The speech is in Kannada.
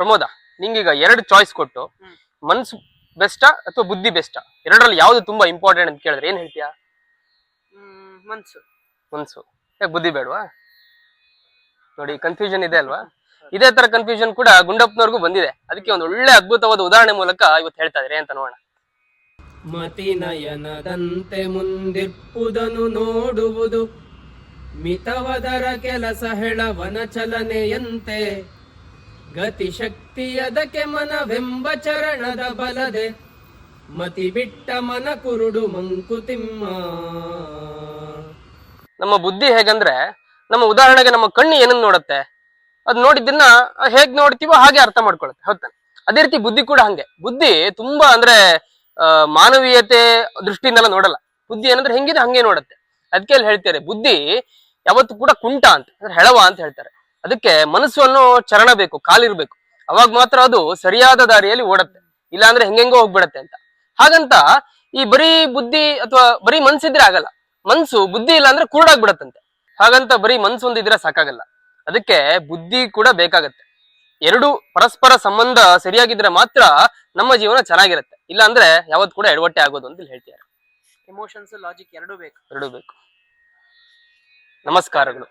ಪ್ರಮೋದ, ನಿಂಗೀಗ 2 ಚಾಯ್ಸ್ ಕೊಟ್ಟು ಮನ್ಸು ಬೆಸ್ಟಾ ಅಥವಾ ಬುದ್ಧಿ ಬೆಸ್ಟಾ, ಎರಡರಲ್ಲಿ ಯಾವ್ದು ತುಂಬಾ ಇಂಪಾರ್ಟೆಂಟ್ ಅಂತ ಕೇಳಿದ್ರೆ ಏನ್ ಹೇಳ್ತೀಯಾ? ಮನ್ಸು. ಬುದ್ಧಿ ಬೇಡವಾ? ನೋಡಿ, ಕನ್ಫ್ಯೂಷನ್ ಇದೆ ಅಲ್ವಾ? ಇದೇ ತರ ಕನ್ಫ್ಯೂಷನ್ ಕೂಡ ಗುಂಡಪ್ಪನವ್ರಿಗೂ ಬಂದಿದೆ. ಅದಕ್ಕೆ ಒಂದು ಒಳ್ಳೆ ಅದ್ಭುತವಾದ ಉದಾಹರಣೆ ಮೂಲಕ ಇವತ್ತು ಹೇಳ್ತಾ ಇದ್ರೆ ಅಂತ ನೋಡೋಣ. ಮತಿನಯನದಂತೆ ಮುಂದಿಪ್ಪುದನು ನೋಡುವುದು, ಮಿತವದರ ಕೆಲಸ ಹೆಳವನ ಚಲನೆಯಂತೆ, ಗತಿಶಕ್ತಿಯದಕ್ಕೆ ಮನವೆಂಬ ಚರಣದ ಬಲದೆ, ಮತಿ ಬಿಟ್ಟ ಮನ ಕುರುಡು ಮಂಕುತಿಮ್ಮ. ನಮ್ಮ ಬುದ್ಧಿ ಹೇಗಂದ್ರೆ, ನಮ್ಮ ಉದಾಹರಣೆಗೆ ನಮ್ಮ ಕಣ್ಣು ಏನನ್ನ ನೋಡುತ್ತೆ, ಅದ್ ನೋಡಿದ್ದನ್ನ ಹೇಗ್ ನೋಡ್ತೀವೋ ಹಾಗೆ ಅರ್ಥ ಮಾಡ್ಕೊಳುತ್ತೆ, ಹೌದಾನೆ? ಅದೇ ರೀತಿ ಬುದ್ಧಿ ಕೂಡ ಹಂಗೆ. ಬುದ್ಧಿ ತುಂಬಾ ಅಂದ್ರೆ ಮಾನವೀಯತೆ ದೃಷ್ಟಿಯಿಂದೆಲ್ಲ ನೋಡಲ್ಲ. ಬುದ್ಧಿ ಏನಂದ್ರೆ ಹೆಂಗಿದೆ ಹಂಗೆ ನೋಡುತ್ತೆ. ಅದಕ್ಕೆ ಅಲ್ಲಿ ಹೇಳ್ತಾರೆ, ಬುದ್ಧಿ ಯಾವತ್ತು ಕೂಡ ಕುಂಟ ಅಂತ ಅಂದ್ರೆ ಹೆಳವ ಅಂತ ಹೇಳ್ತಾರೆ. ಅದಕ್ಕೆ ಮನಸ್ಸು ಅನ್ನೋ ಚರಣ ಬೇಕು, ಕಾಲಿರ್ಬೇಕು. ಅವಾಗ ಮಾತ್ರ ಅದು ಸರಿಯಾದ ದಾರಿಯಲ್ಲಿ ಓಡತ್ತೆ, ಇಲ್ಲ ಅಂದ್ರೆ ಹೆಂಗೆಂಗೋ ಹೋಗ್ಬಿಡತ್ತೆ ಅಂತ. ಹಾಗಂತ ಈ ಬರೀ ಬುದ್ಧಿ ಅಥವಾ ಬರೀ ಮನ್ಸಿದ್ರೆ ಆಗಲ್ಲ. ಮನ್ಸು ಬುದ್ಧಿ ಇಲ್ಲ ಅಂದ್ರೆ ಕುರುಡಾಗ್ಬಿಡತ್ತಂತೆ. ಹಾಗಂತ ಬರೀ ಮನ್ಸು ಒಂದಿದ್ರೆ ಸಾಕಾಗಲ್ಲ. ಅದಕ್ಕೆ ಬುದ್ಧಿ ಕೂಡ ಬೇಕಾಗತ್ತೆ. ಎರಡು ಪರಸ್ಪರ ಸಂಬಂಧ ಸರಿಯಾಗಿದ್ರೆ ಮಾತ್ರ ನಮ್ಮ ಜೀವನ ಚೆನ್ನಾಗಿರುತ್ತೆ. ಇಲ್ಲ ಅಂದ್ರೆ ಯಾವತ್ತು ಕೂಡ ಎಡವಟ್ಟೆ ಆಗೋದು ಅಂತ ಹೇಳ್ತಾರೆ. ಎಮೋಷನ್ಸ್, ಲಾಜಿಕ್ ಎರಡೂ ಬೇಕು. ನಮಸ್ಕಾರಗಳು.